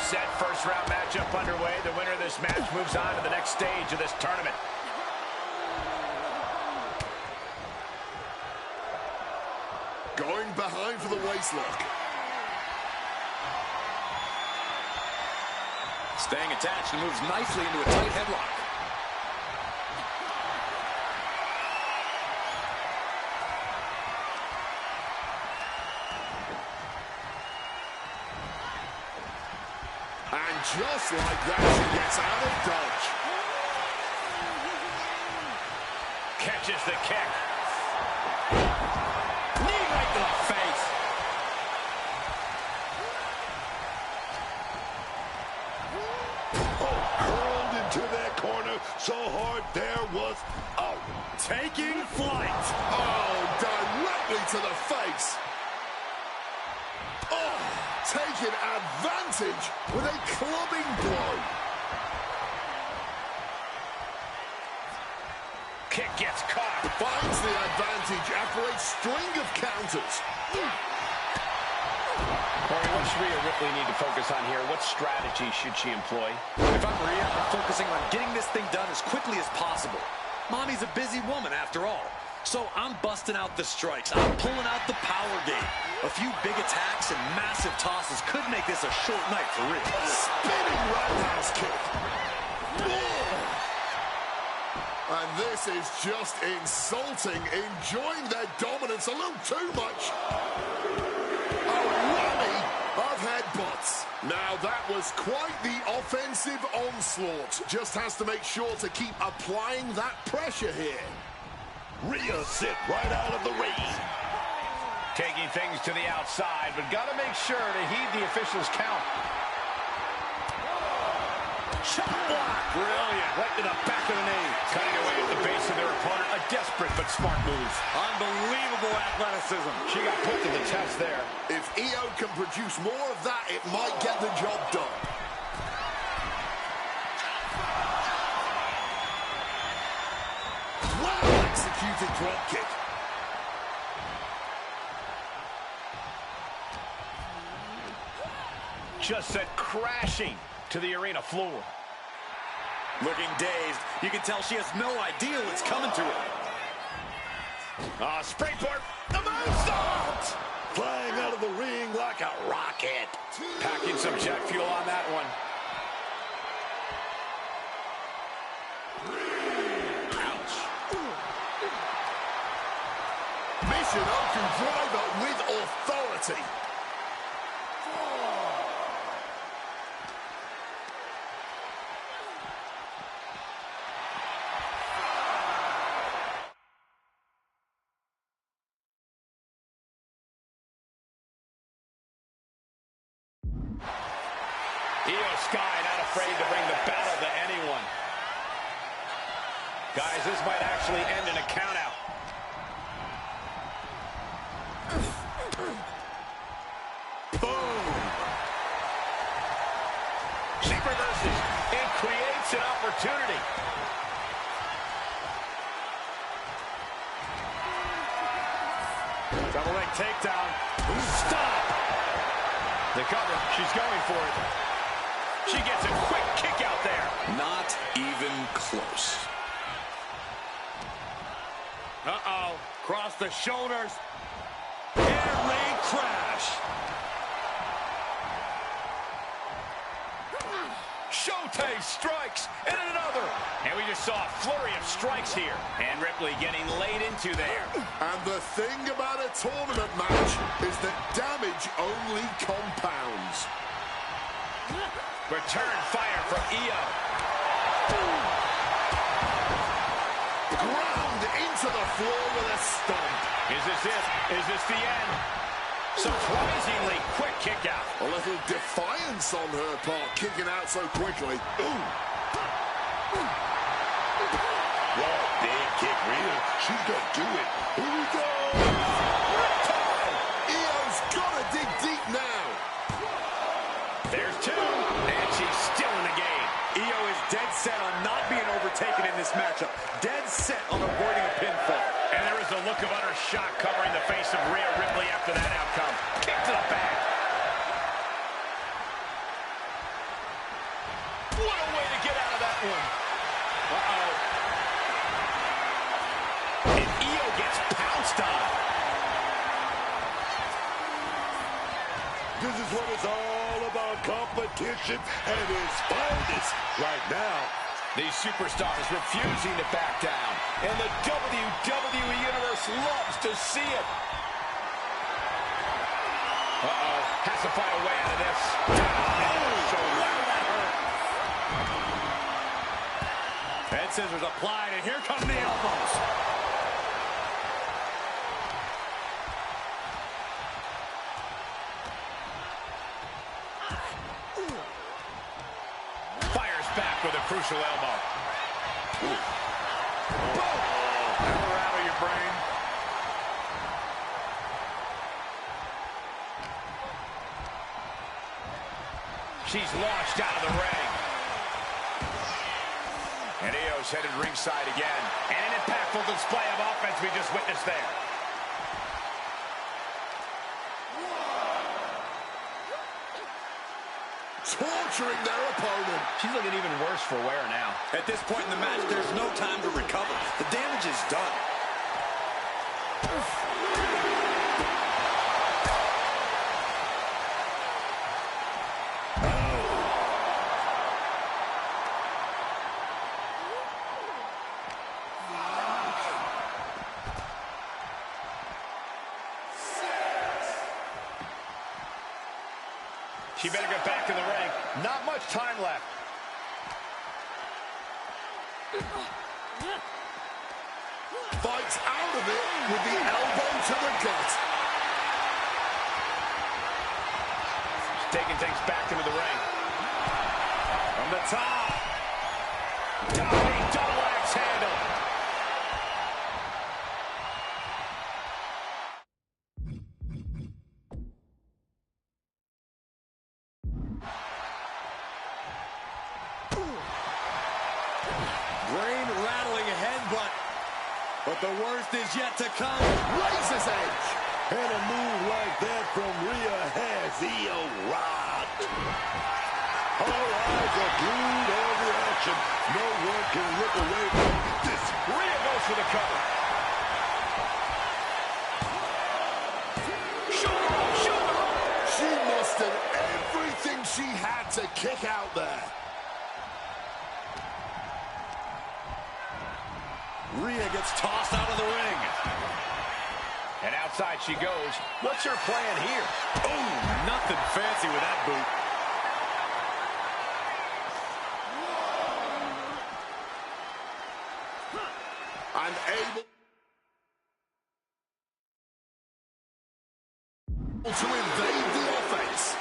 set, first round matchup underway. The winner of this match moves on to the next stage of this tournament. Going behind for the waistlock. Staying attached and moves nicely into a tight headlock. And just like that, she gets out of dodge. Catches the kick. Knee right to the face. Oh, hurled into their corner so hard there was out. Taking flight. Oh, directly to the face. Oh, taking advantage with a clubbing blow. Kick gets caught. Finds the advantage after a string of counters. Corey, what should Rhea Ripley need to focus on here? What strategy should she employ? If I'm Rhea, I'm focusing on getting this thing done as quickly as possible. Mommy's a busy woman, after all. So I'm busting out the strikes. I'm pulling out the power game. A few big attacks and massive tosses could make this a short night for Rhea. Spinning roundhouse kick. And this is just insulting. Enjoying their dominance a little too much. A whammy of headbutts. Now that was quite the offensive onslaught. Just has to make sure to keep applying that pressure here. Rhea sit right out of the ring. Taking things to the outside, but got to make sure to heed the official's count. Shot block. Brilliant. Right to the back of the knee. Cutting away at the base of their opponent. A desperate but smart move. Unbelievable athleticism. She got put to the test there. If Io can produce more of that, it might get the job done. Well executed drop kick. Just sent crashing to the arena floor. Looking dazed, you can tell she has no idea what's coming to her. Springboard. The moonsault. Flying out of the ring like a rocket. Packing some jet fuel on that one. Ouch. Mission Open driver with authority. Io Sky not afraid to bring the battle to anyone. Guys, this might actually end in a countout. Boom! She reverses. It creates an opportunity. Double leg takedown. Stop! The cover. She's going for it. She gets a quick kick out there. Not even close. Uh-oh. Cross the shoulders. Air raid crash. Showtime strikes. And another. And we just saw a flurry of strikes here. And Ripley getting laid into there. And the thing about a tournament match is that damage only compounds. Return fire from Io. Ground into the floor with a stomp. Is this it? Is this the end? Surprisingly quick kick out. A little defiance on her part, kicking out so quickly. Ooh. Whoa, big kick, Rhea. She's gonna do it. Here we go. Io's gotta dig deep now. There's two, and she's still in the game. Io is dead set on not being overtaken in this matchup. Dead set on avoiding a pinfall. And there is a look of utter shock covering the face of Rhea Ripley after that outcome. Kick to the back. what it's all about, competition at its finest right now. These superstars refusing to back down, and the WWE Universe loves to see it. Uh-oh, has to find a way out of this. So wow, that hurt. Head scissors applied, and here come the elbows. Fires back with a crucial elbow. Never out of your brain. She's launched out of the ring. And Io's headed ringside again. And an impactful display of offense we just witnessed there. Torturing their opponent. She's looking even worse for wear now. At this point in the match, there's no time to recover. The damage is done. She better get back in the ring. Not much time left. Fights out of it with the elbow to the gut. She's taking things back into the ring. From the top. Diving double axe handle. Brain-rattling headbutt. But the worst is yet to come. Razor's edge. And a move like that from Rhea has Io rocked. All eyes are glued on the action. No one can look away from this. Rhea goes for the cover. Shoulder. She mustered everything she had to kick out there. Rhea gets tossed out of the ring. And outside she goes. What's her plan here? Oh, nothing fancy with that boot. Unable to invade the offense.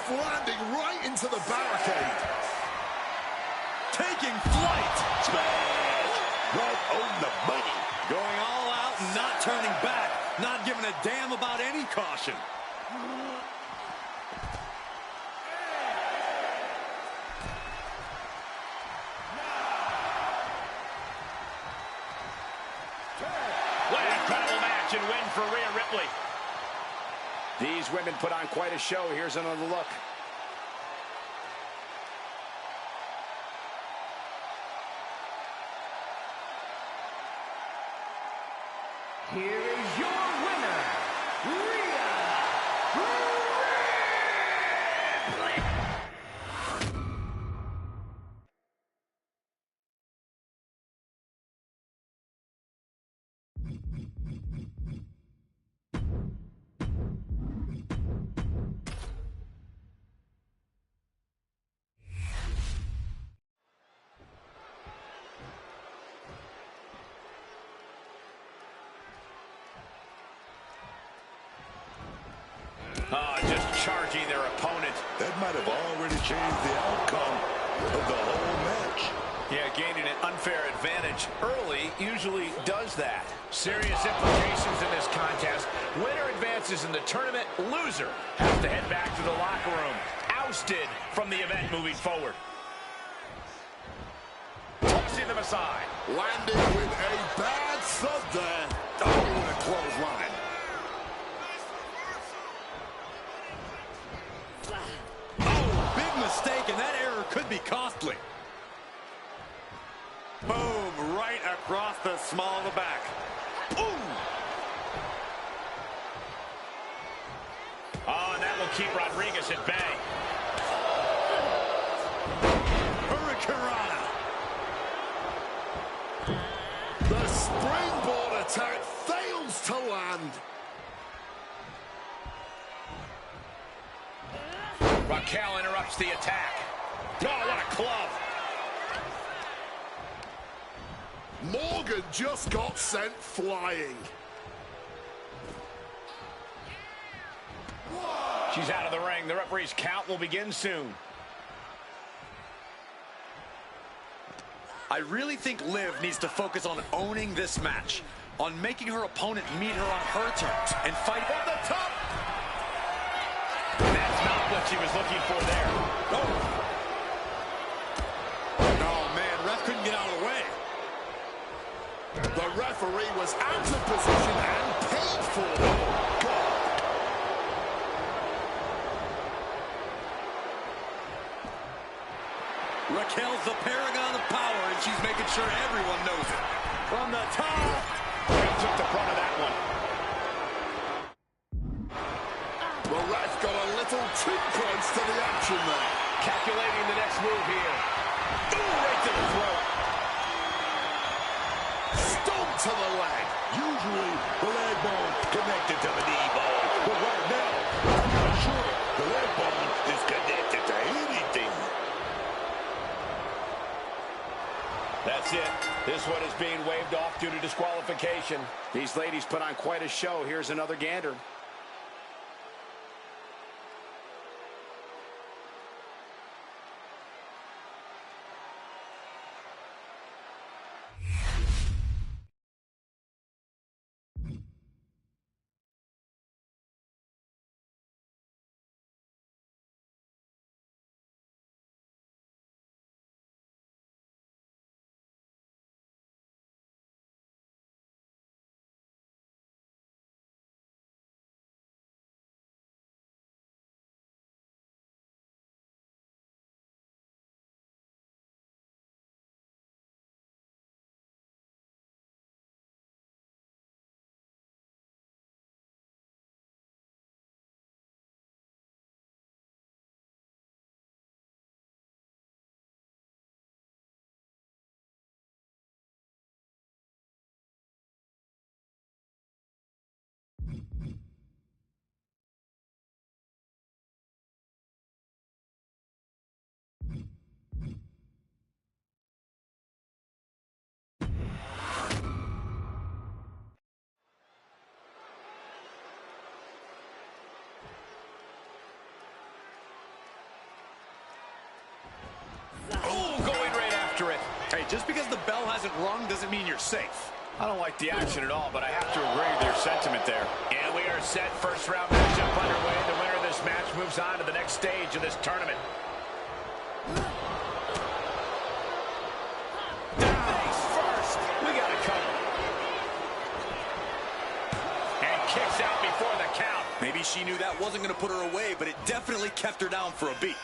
Landing right into the barricade. Taking flight. Smash! Right on the money. Going all out and not turning back. Not giving a damn about any caution. What an incredible match and win for Rhea Ripley. These women put on quite a show. Here's another look. Here is your winner, Rhea Ripley. Just charging their opponent. That might have already changed the outcome of the whole match. Yeah, gaining an unfair advantage early usually does that. Serious implications in this contest. Winner advances in the tournament. Loser has to head back to the locker room. Ousted from the event moving forward. Tossing them aside. Landing with a bad thud there. Oh, what a clothesline. could be costly. Boom, right across the small of the back. Boom! Oh, and that will keep Rodriguez at bay. Hurricanrana. The springboard attack fails to land. Raquel interrupts the attack. Oh, what a club. Morgan just got sent flying. She's out of the ring. The referee's count will begin soon. I really think Liv needs to focus on owning this match, on making her opponent meet her on her terms, and fight from the top. That's not what she was looking for there. Oh, man, ref couldn't get out of the way. The referee was out of position and paid for. Oh, God. Raquel's the paragon of power, and she's making sure everyone knows it. From the top. She took the front of that one. The ref got a little too close to the action there. Calculating the next move here. Ooh, right to the throat. Stomp to the leg. Usually, the leg bone connected to the knee bone. But right now, I'm not sure the leg bone is connected to anything. That's it. This one is being waved off due to disqualification. These ladies put on quite a show. Here's another gander. Oh, going right after it. Hey, just because the bell hasn't rung doesn't mean you're safe. I don't like the action at all, but I have to agree with your sentiment there. And we are set. First round matchup underway. The winner of this match moves on to the next stage of this tournament. Face first. We got it covered. And kicks out before the count. Maybe she knew that wasn't going to put her away, but it definitely kept her down for a beat.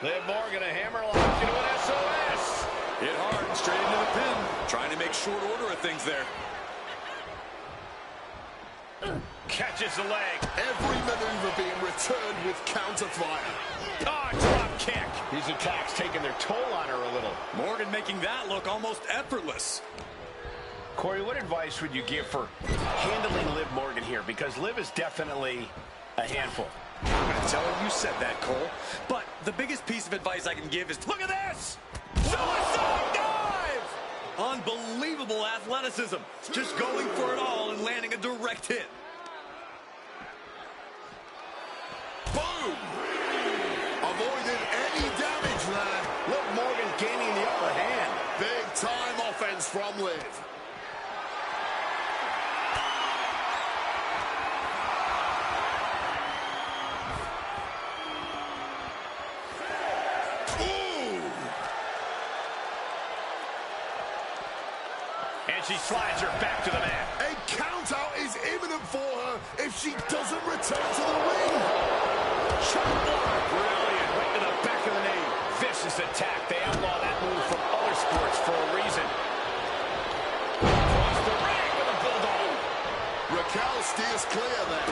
Liv Morgan, a hammerlock into an SOS. Hit hard, straight into the pin. Trying to make short order of things there. Catches the leg. Every maneuver being returned with counter fire. Oh, drop kick. These attacks taking their toll on her a little. Morgan making that look almost effortless. Corey, what advice would you give for handling Liv Morgan here? Because Liv is definitely a handful. I'm going to tell her you said that, Cole. But the biggest piece of advice I can give is, look at this! Suicide dive! Unbelievable athleticism. Just going for it all and landing a direct hit. Boom! Avoided any damage there. Liv Morgan gaining the upper hand. Big time offense from Liv. And she slides her back to the mat. A counter countout is imminent for her if she doesn't return to the ring. Brilliant, right to the back of the knee. Vicious attack. They outlaw that move from other sports for a reason. Across the ring with a bulldog. Raquel steers clear there.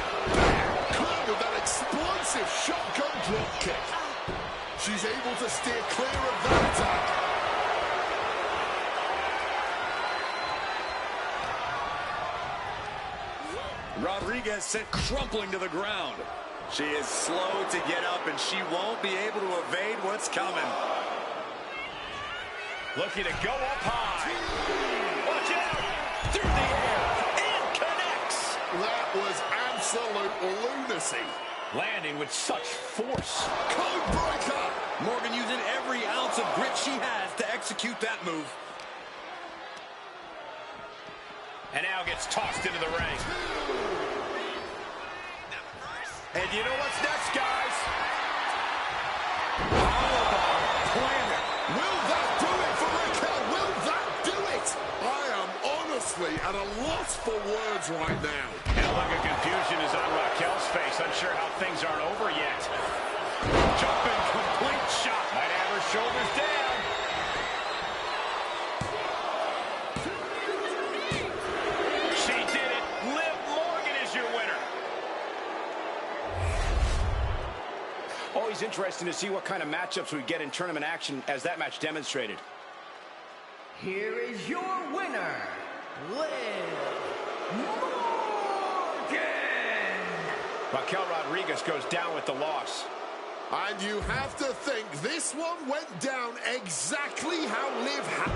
Clear with that explosive shotgun drop kick. She's able to steer clear of that attack. Rodriguez sent crumpling to the ground. She is slow to get up, and she won't be able to evade what's coming. Looking to go up high. Watch out! Through the air. And connects. That was absolute lunacy. Landing with such force. Code breaker. Morgan using every ounce of grit she has to execute that move. And now gets tossed into the ring. And you know what's next, guys? Will that do it for Raquel? Will that do it? I am honestly at a loss for words right now. And a look of confusion is on Raquel's face. Unsure how things aren't over yet. Jumping complete shot. Might have her shoulders down. She did it. Liv Morgan is your winner. Always interesting to see what kind of matchups we get in tournament action, as that match demonstrated. Here is your winner, Liv Morgan. Raquel Rodriguez goes down with the loss. And you have to think this one went down exactly how Liv had.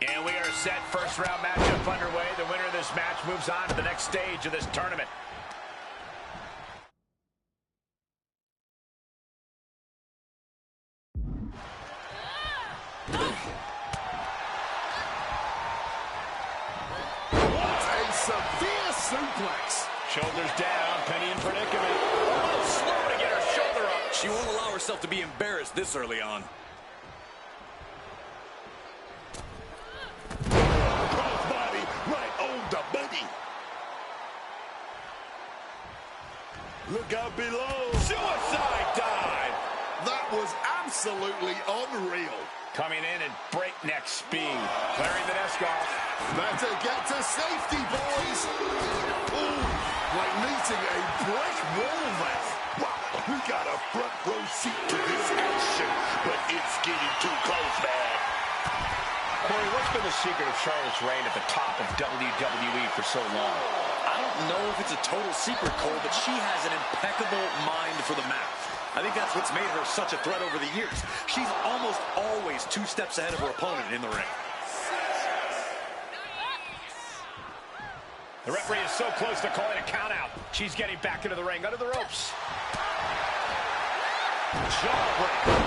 And we are set. First round matchup underway. The winner of this match moves on to the next stage of this tournament. What a severe suplex. Shoulders down, penny in predicament. A little slow to get her shoulder up. She won't allow herself to be embarrassed this early on. Crossbody right on the money. Look out below. Suicide dive. That was absolutely unreal. Coming in at breakneck speed. Clearing the desk off. Better get to safety, boys. Ooh, like meeting a brick wall there. Wow, we got a front row seat to this action, but it's getting too close, man. Corey, what's been the secret of Charlotte's reign at the top of WWE for so long? I don't know if it's a total secret, Cole, but she has an impeccable mind for the mat. I think that's what's made her such a threat over the years. She's almost always 2 steps ahead of her opponent in the ring. The referee is so close to calling a count out. She's getting back into the ring, under the ropes. Jawbreaker.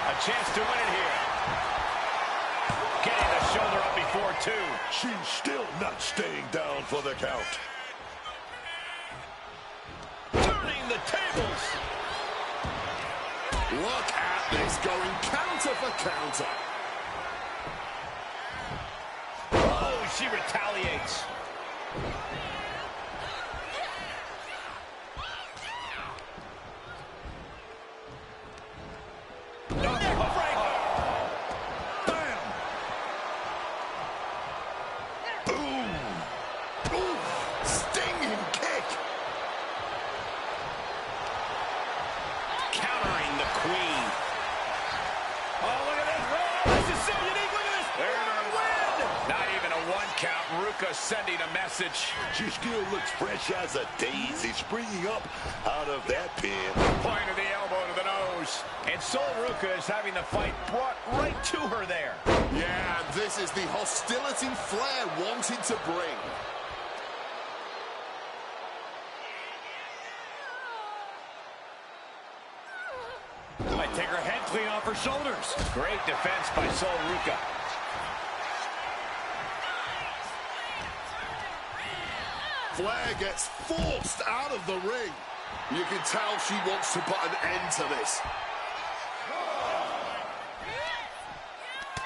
A chance to win it here. Getting the shoulder up before 2. She's still not staying down for the count. Turning the tables. Look at this, going counter for counter. Oh, she retaliates. Sending a message. She still looks fresh as a daisy, springing up out of that pin. Point of the elbow to the nose. And Sol Ruca is having the fight brought right to her there. Yeah, this is the hostility Flair wanted to bring. her shoulders. Great defense by Sol Ruca. Flair gets forced out of the ring. You can tell she wants to put an end to this.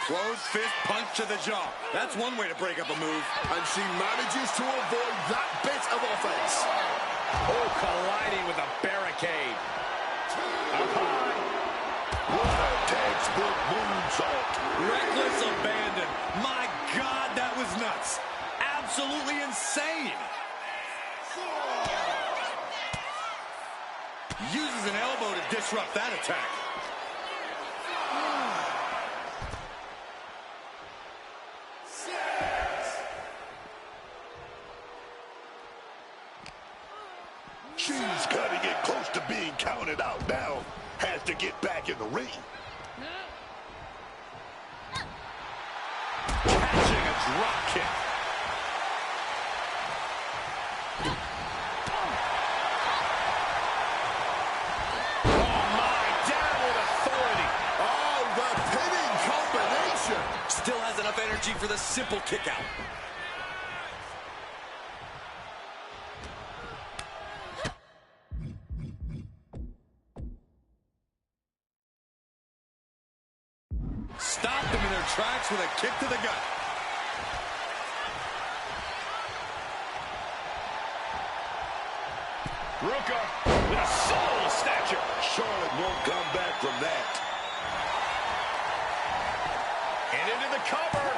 Closed fist punch to the jaw. That's one way to break up a move. And she manages to avoid that bit of offense. Oh, colliding with a barricade. Up high. What a textbook moonsault. Reckless abandon. My God, that was nuts. Absolutely insane. Uses an elbow to disrupt that attack. She's cutting it close to being counted out now. Has to get back in the ring. Catching a drop kick. Still has enough energy for the simple kick out. Stopped them in their tracks with a kick to the gut. Ruca with a soul snatcher. Charlotte won't come back from that. And into the cover.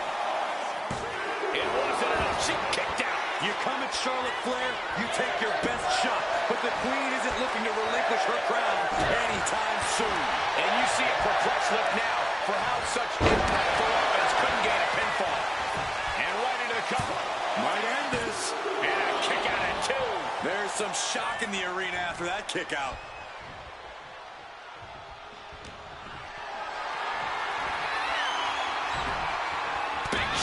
It wasn't enough. She kicked out. You come at Charlotte Flair, you take your best shot. But the Queen isn't looking to relinquish her crown anytime soon. And you see a perplexed look now for how such impactful offense couldn't gain a pinfall. And right into the cover. Might end this. And a kick out at two. There's some shock in the arena after that kick out.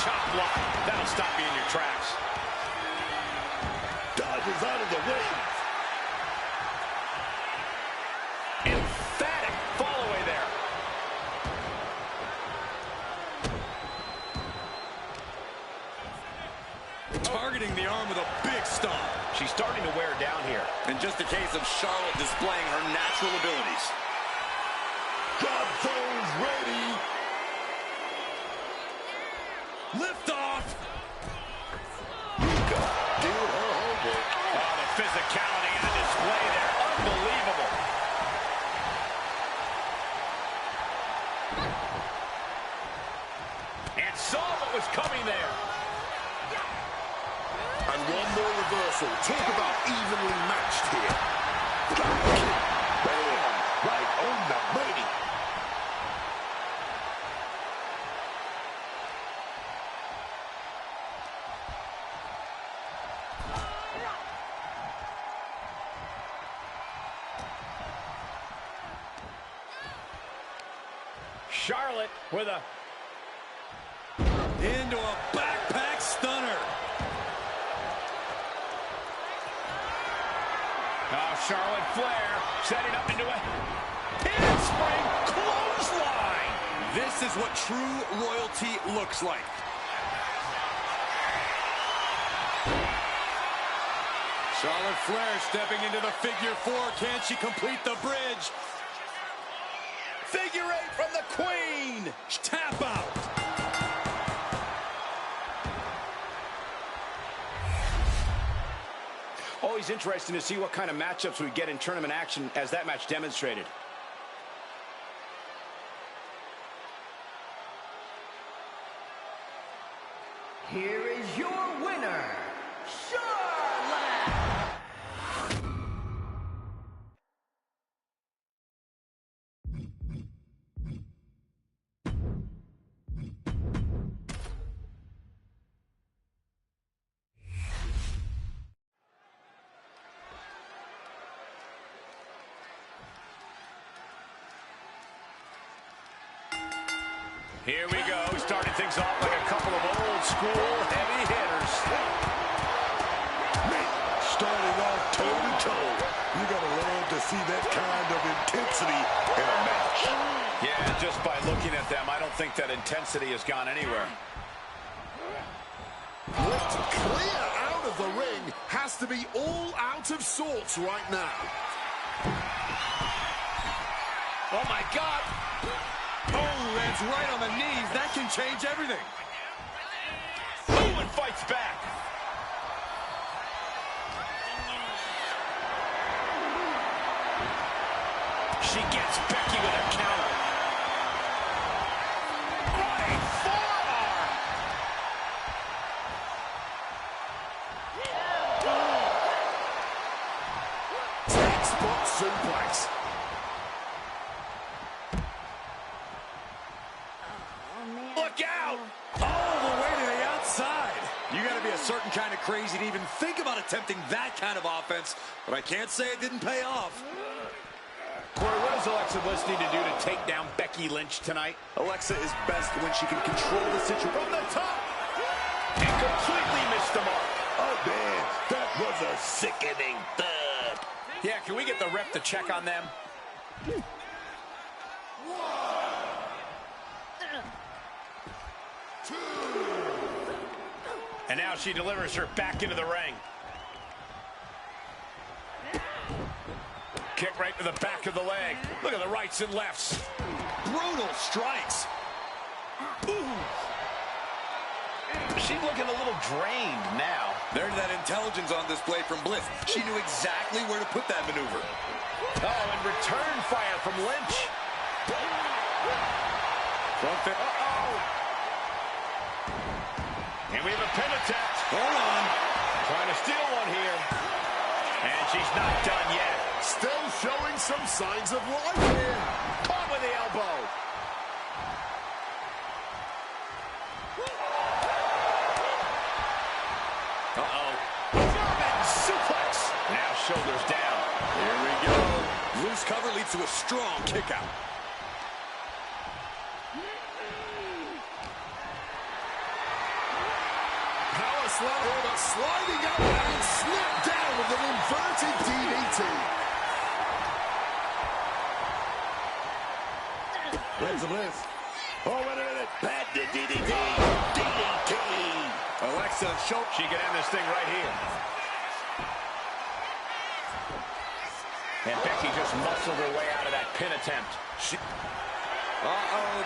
Chop block. That'll stop you in your tracks. Dodges out of the way. Emphatic fall away there. Targeting the arm with a big stomp. She's starting to wear down here. In just a case of Charlotte displaying her natural abilities. Drop zones ready. Lift off. Ruca did her homework. Oh, the physicality on display there. Unbelievable. And saw what was coming there. And one more reversal. Talk about evenly matched here. Bam! Right on the money. Charlotte with a... Into a backpack stunner. Oh, Charlotte Flair setting up into a handspring clothesline. This is what true royalty looks like. Charlotte Flair stepping into the figure four. Can she complete the bridge? Figure eight from the Queen. Tap out. Always interesting to see what kind of matchups we get in tournament action, as that match demonstrated. Here is your winner, Charlotte! Here we go, starting things off like a couple of old school heavy hitters. Man, starting off toe-to-toe. You gotta love to see that kind of intensity in a match. Yeah, just by looking at them, I don't think that intensity has gone anywhere. Whipped clear out of the ring, has to be all out of sorts right now. Oh, my God. Oh, lands right on the knees. That can change everything. Oh, and fights back. She gets Becky with a counter. Running forearm. Textbook suplex. Look out! All the way to the outside. You got to be a certain kind of crazy to even think about attempting that kind of offense, but I can't say it didn't pay off. Corey, what does Alexa Bliss need to do to take down Becky Lynch tonight? Alexa is best when she can control the situation. From the top! And completely missed the mark. Oh, man, that was a sickening thud. Yeah, can we get the ref to check on them? And now she delivers her back into the ring. Kick right to the back of the leg. Look at the rights and lefts. Brutal strikes. Ooh. She's looking a little drained now. There's that intelligence on display from Bliss. She knew exactly where to put that maneuver. Oh, and return fire from Lynch. Front fit. Uh-oh. And we have a pin attempt. Hold on. Trying to steal one here. And she's not done yet. Still showing some signs of life here. Caught with the elbow. Uh-oh. German suplex. Now shoulders down. Here we go. Loose cover leads to a strong kick out. Power slam order sliding up and snapped down with an inverted DDT. Alexa Bliss. Oh, wait a minute. Bad DDT. DDT. Alexa, she can end this thing right here. And Becky just muscled her way out of that pin attempt. Uh-oh.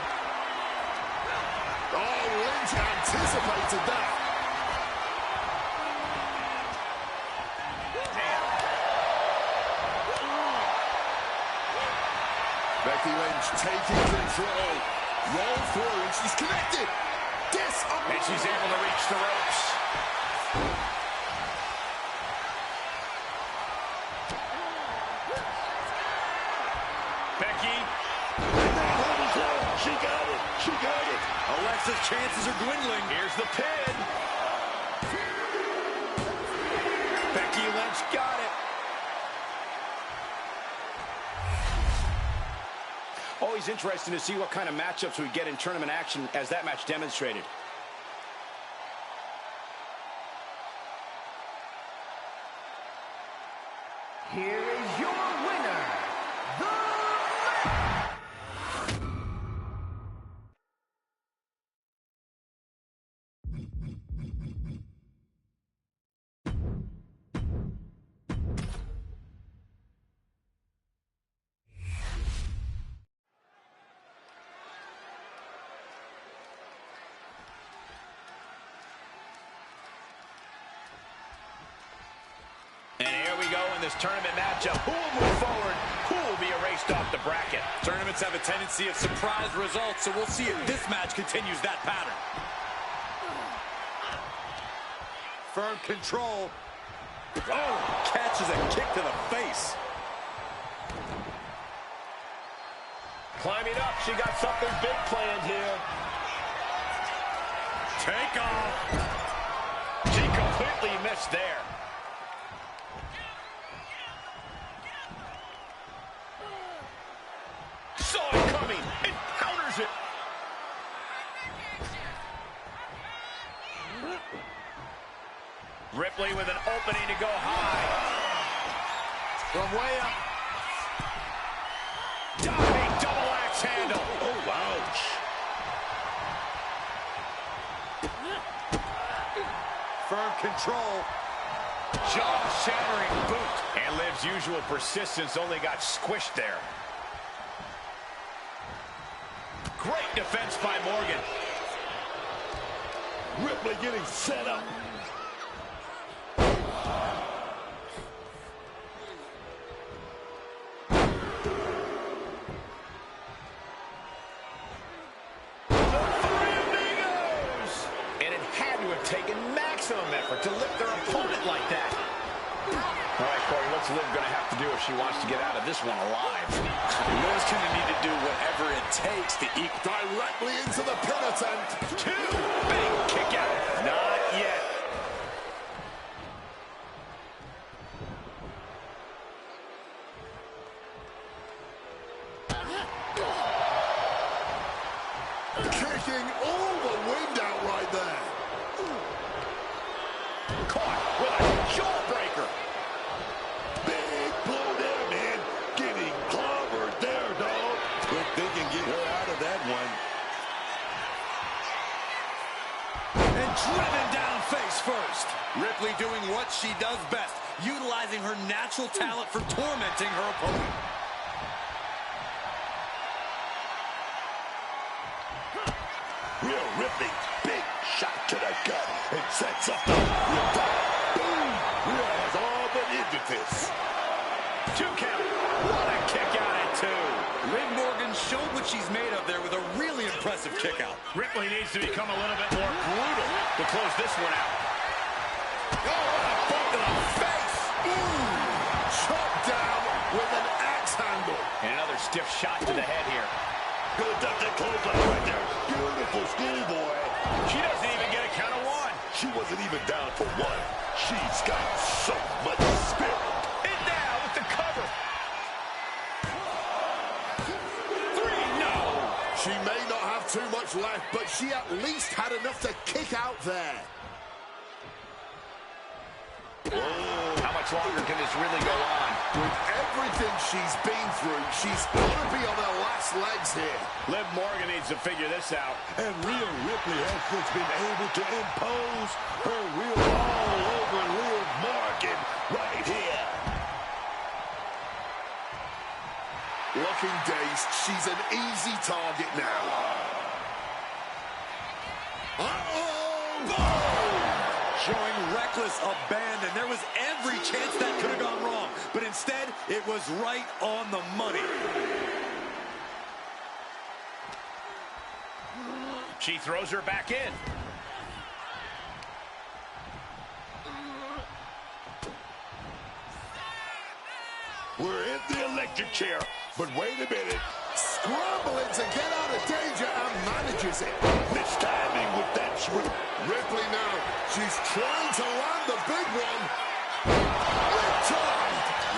Oh, Lynch anticipated that. Becky Lynch taking control. Roll through, and she's connected. And she's able to reach the ropes. Becky. She got it. She got it. Alexa's chances are dwindling. Here's the pin. Becky Lynch got it. Always interesting to see what kind of matchups we get in tournament action, as that match demonstrated. Here is your winner, the And here we go in this tournament matchup. Who will move forward? Who will be erased off the bracket? Tournaments have a tendency of surprise results, so we'll see if this match continues that pattern. Firm control. Oh, catches a kick to the face. Climbing up, she got something big planned here. Take off. She completely missed there. Saw it coming and counters it. Ripley with an opening to go high. From way up. Diving double axe handle. firm control. Jaw-shattering boot. And Liv's usual persistence only got squished there. Great defense by Morgan. Ripley getting set up. Taking maximum effort to lift their opponent like that. All right, Corey, what's Liv going to have to do if she wants to get out of this one alive? Liv's going to need to do whatever it takes to equal. Directly into the pin attempt. Two big kick out. Not yet. Kicking all the wind out right there. Caught with a jawbreaker. Big blow there, man. Getting clobbered there, dog. But they can get her out of that one. And driven down face first. Ripley doing what she does best, utilizing her natural talent for tormenting her opponent. Real Ripley, big shot to the gut, and sets up the riptide. Boom! Rhea has all but ended this. 2 count. What a kick out at 2. Liv Morgan showed what she's made of there with a really impressive kick out. Ripley needs to become a little bit more brutal to close this one out. Oh, what a bump to the face. Ooh! Chopped down with an axe handle. And another stiff shot to the head here. Good duck that clothesline right there. Beautiful schoolboy. She doesn't even get a count of 1. She wasn't even down for 1. She's got so much spirit. And now with the cover. 3, no. She may not have too much left, but she at least had enough to kick out there. How much longer can this really go on? With everything she's been through, she's got to be on her last legs here. Liv Morgan needs to figure this out. And Rhea Ripley has just been able to impose her will all over Liv Morgan right here. Looking dazed, she's an easy target now. Uh-oh! Boom! Showing reckless abandon. There was every chance that could have gone wrong, but instead, it was right on the money. She throws her back in. We're in the electric chair, but wait a minute. Scrambling to get out of danger and manages it. Mistiming with that swoop. Ripley now, she's trying to land the big one. Return.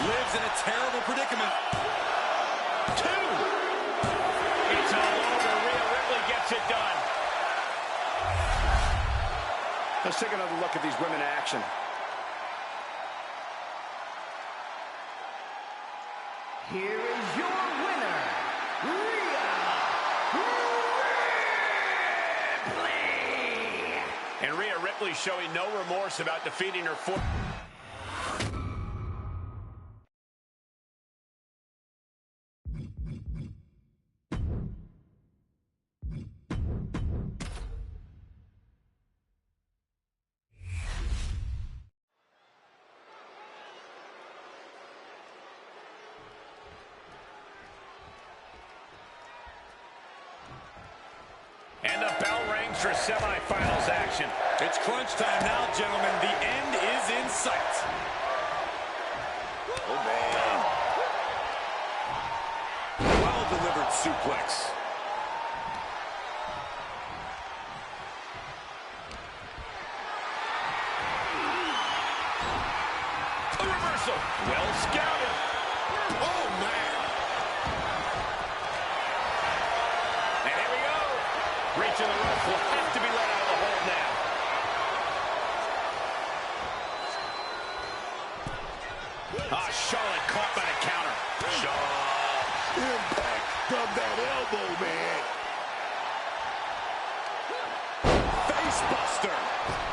Liv's in a terrible predicament. 2. It's all over. Rhea Ripley gets it done. Let's take another look at these women in action. Here is your winner, Rhea Ripley. And Rhea Ripley showing no remorse about defeating her foot. And the bell rings for semifinals action. It's crunch time now, gentlemen. The end is in sight. Oh, man. Well-delivered suplex. A reversal. Well scouted. Oh, man. And here we go. Reaching the ropes will have to be let out of the hold now. Ah, Charlotte caught by the counter. Impact from that elbow, man. Face buster.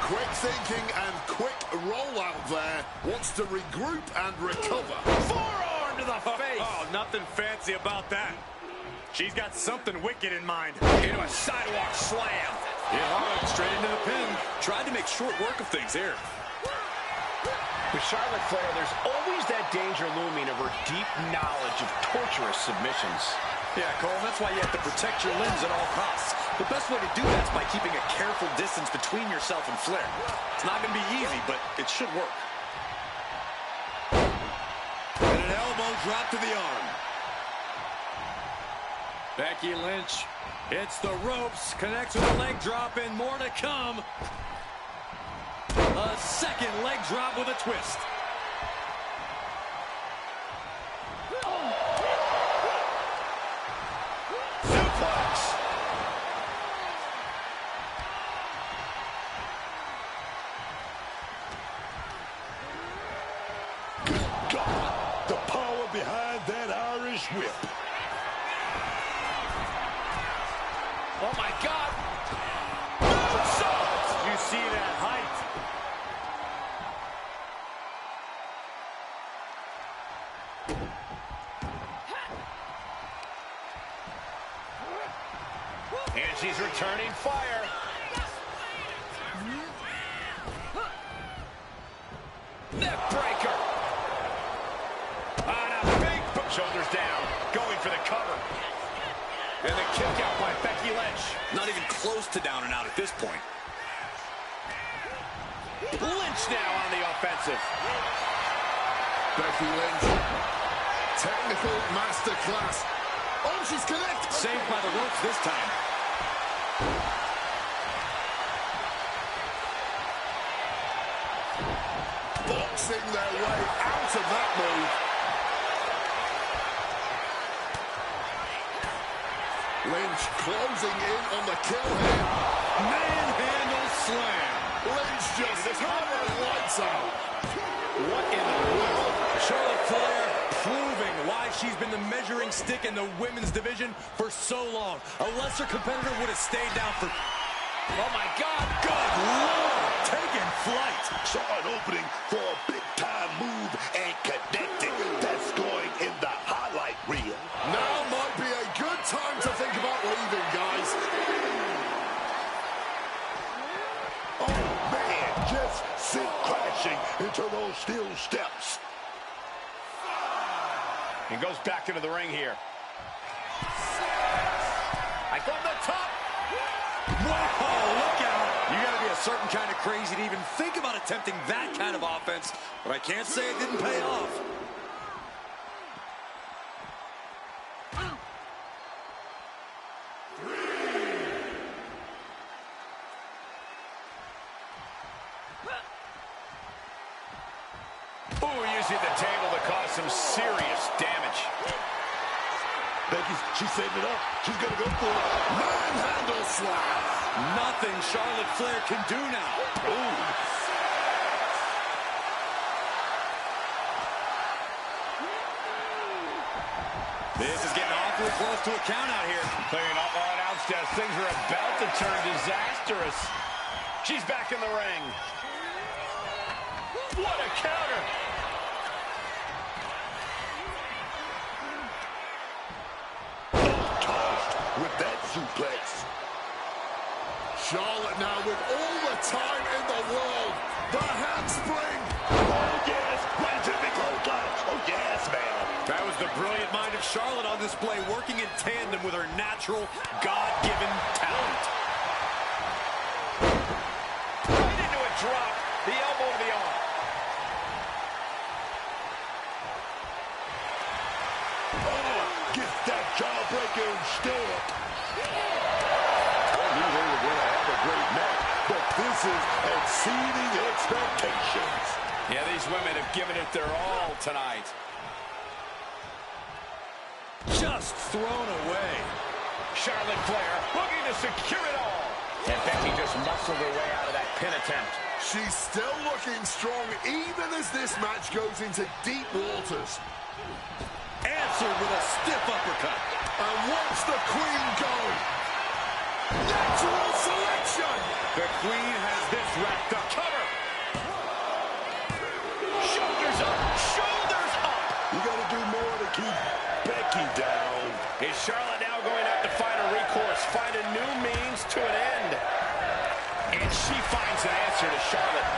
Quick thinking and quick rollout there. Wants to regroup and recover. Forearm to the face. Oh, nothing fancy about that. She's got something wicked in mind. Into a sidewalk slam. Yeah, straight into the pin. Tried to make short work of things here. With Charlotte Flair, there's always that danger looming of her deep knowledge of torturous submissions. Yeah, Cole, that's why you have to protect your limbs at all costs. The best way to do that is by keeping a careful distance between yourself and Flair. It's not going to be easy, but it should work. And an elbow drop to the arm. Becky Lynch hits the ropes, connects with a leg drop, and more to come. A second leg drop with a twist. Suplex. Good God, the power behind that Irish whip. Oh, my God. You see that height. And she's returning fire. Neck breaker. On a big shoulders down. Going for the cover. And the kick out by Becky Lynch. Not even close to down and out at this point. Lynch now on the offensive. Becky Lynch. Technical masterclass. Oh, she's connected. Saved by the ropes this time. Boxing their way out of that move. Lynch closing in on the kill here. Manhandle slam. Lynch just hammered lights out. What in the world? Charlotte Flair proving why she's been the measuring stick in the women's division for so long. A lesser competitor would have stayed down for... Oh, my God. Good Lord! Taking flight. Saw an opening for a big-time move and connecting. That's going in the highlight reel. Now might be a good time to think about leaving, guys. Oh, man, just sent crashing into those steel steps. And goes back into the ring here. I go to the top. Whoa, look out. You got to be a certain kind of crazy to even think about attempting that kind of offense. But I can't say it didn't pay off. Ooh, using the table to cause some serious damage. Becky, she's setting it up. She's going to go for it. Manhandle slap. Nothing Charlotte Flair can do now. Ooh. This is getting awfully close to a count out here. Clearing up all announced as things are about to turn disastrous. She's back in the ring. What a counter. Tossed with that suplex. Charlotte now with all the time in the world. The handspring. Oh, yes. Right to the clothesline. Oh, yes, man. That was the brilliant mind of Charlotte on display, working in tandem with her natural, God-given talent. Right into a drop. The elbow to the arm. Oh, get that jawbreaker instead. I knew they were going to have a great match, but this is exceeding expectations. Yeah, these women have given it their all tonight. Just thrown away. Charlotte Flair looking to secure it all. And Becky just muscled her way out of that pin attempt. She's still looking strong even as this match goes into deep waters. Answered with a stiff uppercut. And watch the Queen go. Natural selection. midsection. The Queen has this wrapped up. Cover. Shoulders up. Shoulders up. You got to do more to keep Becky down. Is Charlotte now going to have to find a recourse, find a new means to an end? And she finds an answer to Charlotte.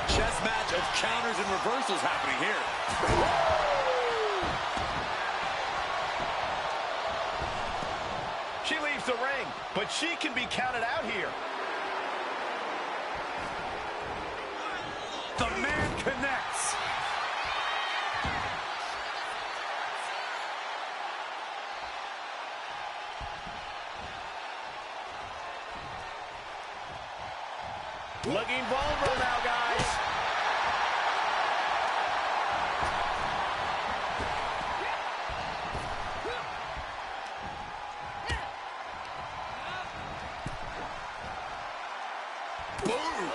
Chess match of counters and reversals happening here. She leaves the ring, but she can be counted out here. The man connects. Looking vulnerable now, guys. Boom.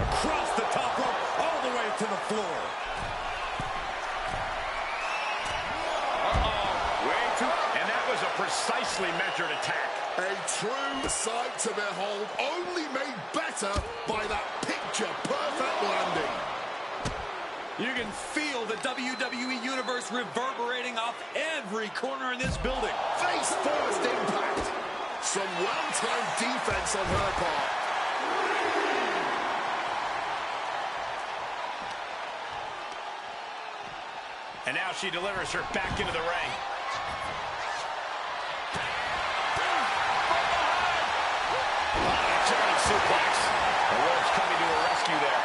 Across the top rope, all the way to the floor. And that was a precisely measured attack. A true sight to behold, only made better by that picture-perfect landing. You can feel the WWE Universe reverberating off every corner in this building. Face-first impact. Some well-timed defense on her part. And now she delivers her back into the ring. Turning suplex. The ropes coming to her rescue there.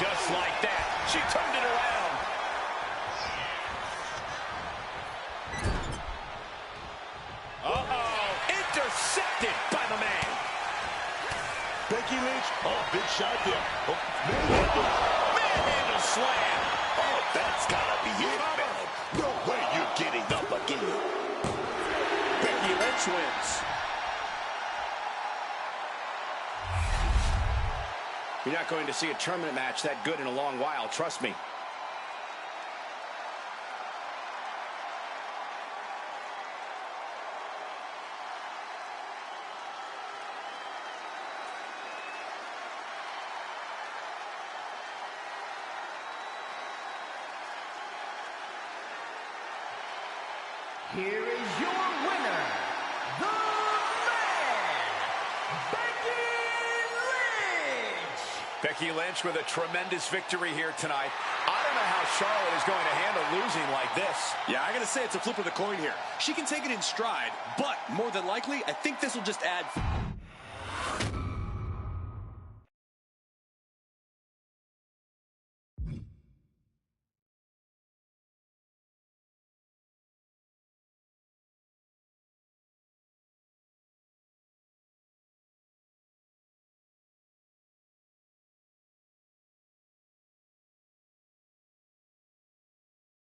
Just like that, she turned it around. Uh-oh, intercepted by the man. Becky Lynch, oh, big shot there. Oh, Manhandle slam. oh, that's gotta be it, man. No way you're getting up again. Becky Lynch wins. You're not going to see a tournament match that good in a long while, trust me. Here is your winner, the man, Becky Lynch. Becky Lynch with a tremendous victory here tonight. I don't know how Charlotte is going to handle losing like this. Yeah, I gotta say it's a flip of the coin here. She can take it in stride, but more than likely, I think this will just add...